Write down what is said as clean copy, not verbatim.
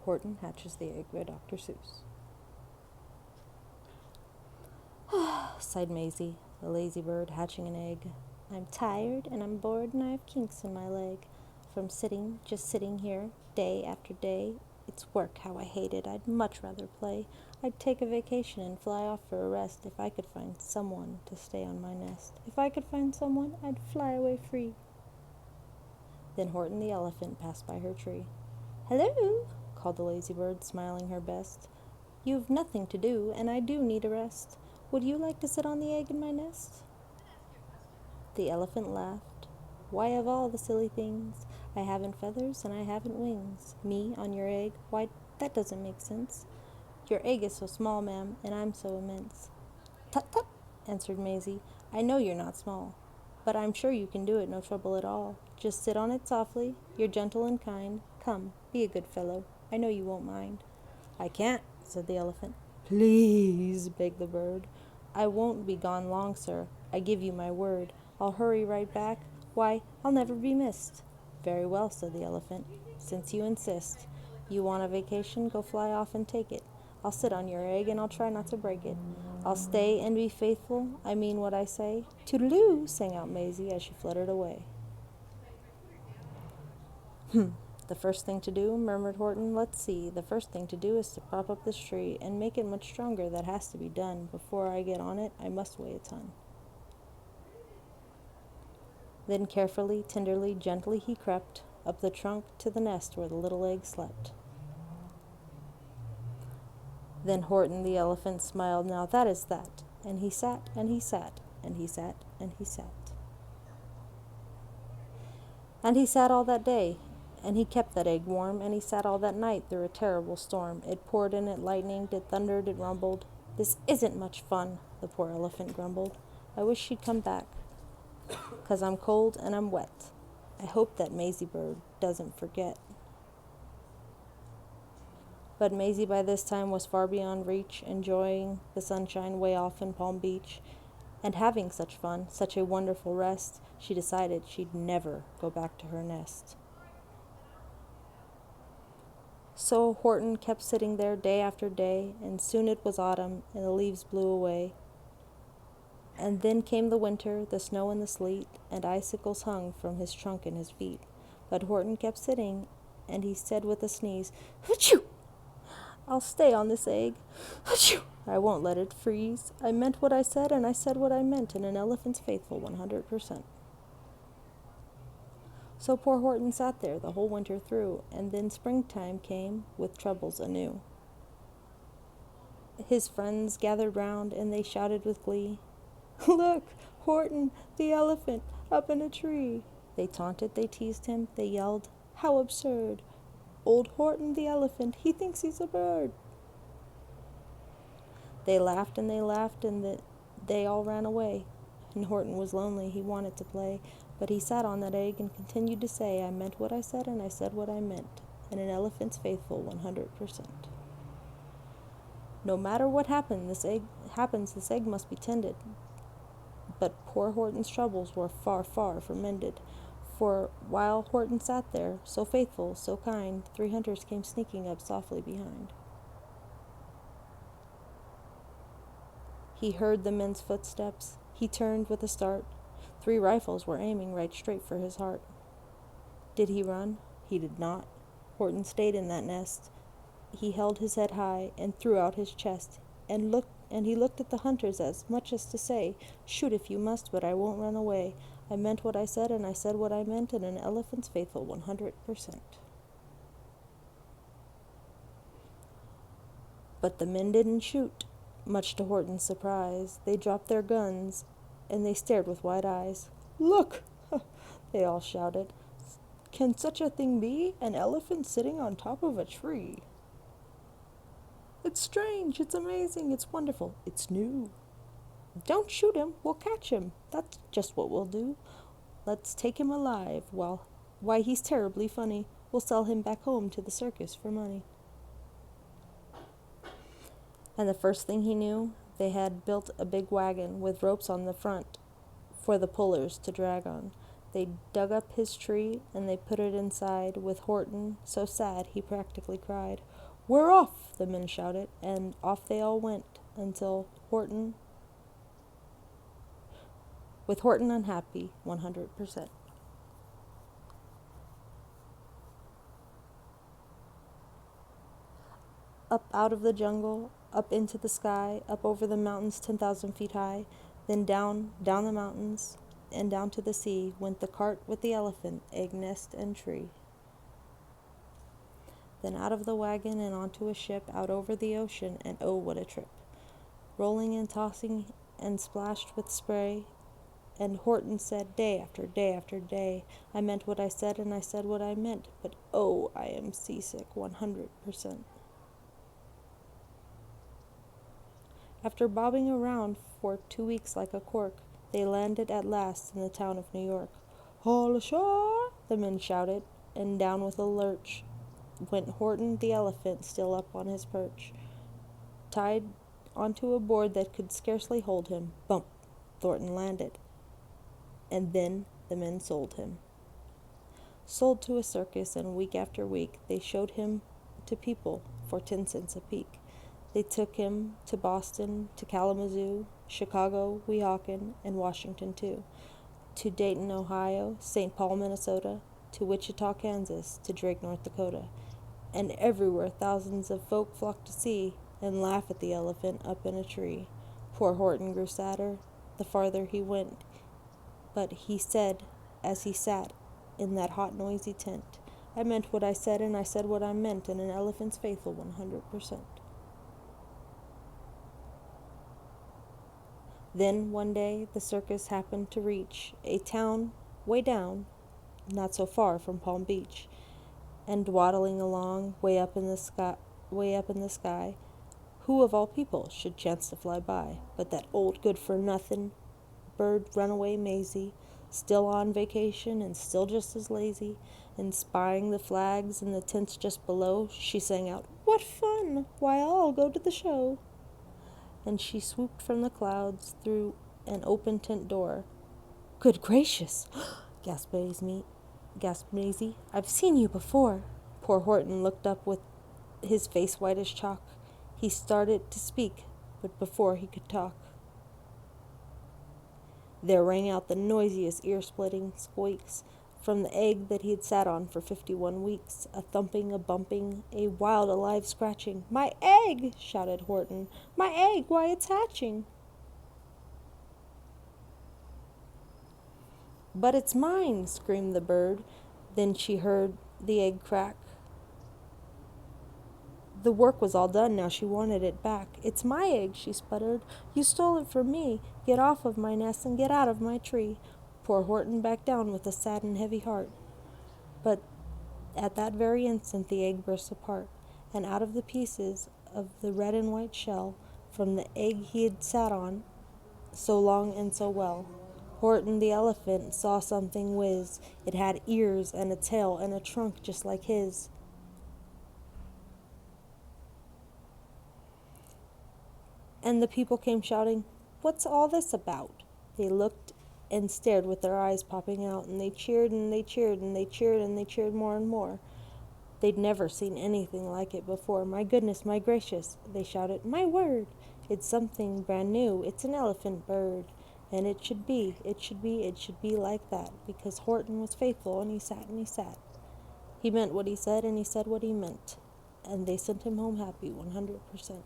Horton hatches the egg by Dr. Seuss. Sighed Maisie, the lazy bird hatching an egg. I'm tired and I'm bored and I have kinks in my leg. From just sitting here, day after day. It's work, how I hate it. I'd much rather play. I'd take a vacation and fly off for a rest if I could find someone to stay on my nest. If I could find someone, I'd fly away free. Then Horton the elephant passed by her tree. Hello, called the lazy bird, smiling her best. You've nothing to do, and I do need a rest. Would you like to sit on the egg in my nest? The elephant laughed. Why, of all the silly things, I haven't feathers and I haven't wings. Me on your egg? Why, that doesn't make sense. Your egg is so small, ma'am, and I'm so immense. Tut tut, answered Maisie. I know you're not small, but I'm sure you can do it, no trouble at all. Just sit on it softly. You're gentle and kind. Come, be a good fellow. I know you won't mind. I can't, said the elephant. Please, begged the bird. I won't be gone long, sir. I give you my word. I'll hurry right back. Why, I'll never be missed. Very well, said the elephant, since you insist. You want a vacation? Go fly off and take it. I'll sit on your egg and I'll try not to break it. I'll stay and be faithful. I mean what I say. Toodaloo, sang out Maisie as she fluttered away. The first thing to do, murmured Horton. Let's see. The first thing to do is to prop up this tree and make it much stronger. That has to be done. Before I get on it, I must weigh a ton. Then carefully, tenderly, gently he crept up the trunk to the nest where the little egg slept. Then Horton the elephant smiled. Now that is that. And he sat, and he sat, and he sat, and he sat. And he sat all that day, and he kept that egg warm, and he sat all that night through a terrible storm. It poured and it lightened, it thundered, it rumbled. This isn't much fun, the poor elephant grumbled. I wish she'd come back, 'cause I'm cold and I'm wet. I hope that Maisie bird doesn't forget. But Maisie by this time was far beyond reach, enjoying the sunshine way off in Palm Beach, and having such fun, such a wonderful rest, she decided she'd never go back to her nest. So Horton kept sitting there day after day, and soon it was autumn, and the leaves blew away. And then came the winter, the snow and the sleet, and icicles hung from his trunk and his feet. But Horton kept sitting, and he said with a sneeze, Achoo! I'll stay on this egg. Achoo! I won't let it freeze. I meant what I said, and I said what I meant, and an elephant's faithful 100%. So poor Horton sat there the whole winter through, and then springtime came with troubles anew. His friends gathered round, and they shouted with glee, Look, Horton, the elephant, up in a tree. They taunted, they teased him, they yelled, How absurd! Old Horton the elephant, he thinks he's a bird. They laughed, and they all ran away. And Horton was lonely, he wanted to play, but he sat on that egg and continued to say, I meant what I said, and I said what I meant, and an elephant's faithful 100%. No matter what happens, this egg must be tended. But poor Horton's troubles were far, far from ended. For while Horton sat there, so faithful, so kind, 3 hunters came sneaking up softly behind. He heard the men's footsteps. He turned with a start. 3 rifles were aiming right straight for his heart. Did he run? He did not. Horton stayed in that nest. He held his head high and threw out his chest, and he looked at the hunters as much as to say, Shoot if you must, but I won't run away. I meant what I said, and I said what I meant, and an elephant's faithful 100%. But the men didn't shoot, much to Horton's surprise. They dropped their guns, and they stared with wide eyes. Look! They all shouted. Can such a thing be? An elephant sitting on top of a tree? It's strange, it's amazing, it's wonderful, it's new. Don't shoot him, we'll catch him. That's just what we'll do. Let's take him alive. Why, he's terribly funny. We'll sell him back home to the circus for money. And the first thing he knew, they had built a big wagon with ropes on the front for the pullers to drag on. They dug up his tree, and they put it inside, with Horton so sad he practically cried. "We're off!" the men shouted, and off they all went, until with Horton unhappy 100%. Up out of the jungle, up into the sky, up over the mountains 10,000 feet high, then down the mountains, and down to the sea went the cart with the elephant, egg, nest, and tree. Then out of the wagon and onto a ship, out over the ocean, and oh, what a trip! Rolling and tossing and splashed with spray, and Horton said, day after day after day, I meant what I said and I said what I meant, but oh, I am seasick 100%. After bobbing around for 2 weeks like a cork, they landed at last in the town of New York. "All ashore!" the men shouted, and down with a lurch went Horton the elephant, still up on his perch. Tied onto a board that could scarcely hold him, bump, Thornton landed. And then the men sold him. Sold to a circus, and week after week they showed him to people for 10 cents a peek. They took him to Boston, to Kalamazoo, Chicago, Weehawken, and Washington too, to Dayton, Ohio, St. Paul, Minnesota, to Wichita, Kansas, to Drake, North Dakota, and everywhere thousands of folk flocked to see and laugh at the elephant up in a tree. Poor Horton grew sadder the farther he went, but he said, as he sat in that hot, noisy tent, I meant what I said and I said what I meant, and an elephant's faithful 100%. Then, one day, the circus happened to reach a town way down, not so far from Palm Beach, and waddling along way up in the sky, who of all people should chance to fly by but that old good-for-nothing bird runaway Maisie, still on vacation and still just as lazy, and spying the flags in the tents just below, she sang out, "What fun! Why, I'll go to the show." And she swooped from the clouds through an open tent door. "Good gracious!" gasped Maisie. "I've seen you before." Poor Horton looked up with his face white as chalk. He started to speak, but before he could talk, there rang out the noisiest ear-splitting squeaks from the egg that he had sat on for 51 weeks, a thumping, a bumping, a wild, alive scratching. "My egg!" shouted Horton. "My egg! Why, it's hatching!" "But it's mine!" screamed the bird. Then she heard the egg crack. The work was all done, now she wanted it back. "It's my egg," she sputtered. "You stole it from me. Get off of my nest and get out of my tree." Poor Horton backed down with a sad and heavy heart. But at that very instant the egg burst apart, and out of the pieces of the red and white shell, from the egg he had sat on so long and so well, Horton the elephant saw something whiz. It had ears and a tail and a trunk just like his. And the people came shouting, "What's all this about?" They looked and stared with their eyes popping out, and they cheered and they cheered and they cheered and they cheered more and more. They'd never seen anything like it before. "My goodness, my gracious," they shouted. "My word, it's something brand new. It's an elephant bird. And it should be like that, because Horton was faithful, and he sat and he sat. He meant what he said and he said what he meant, and they sent him home happy 100%.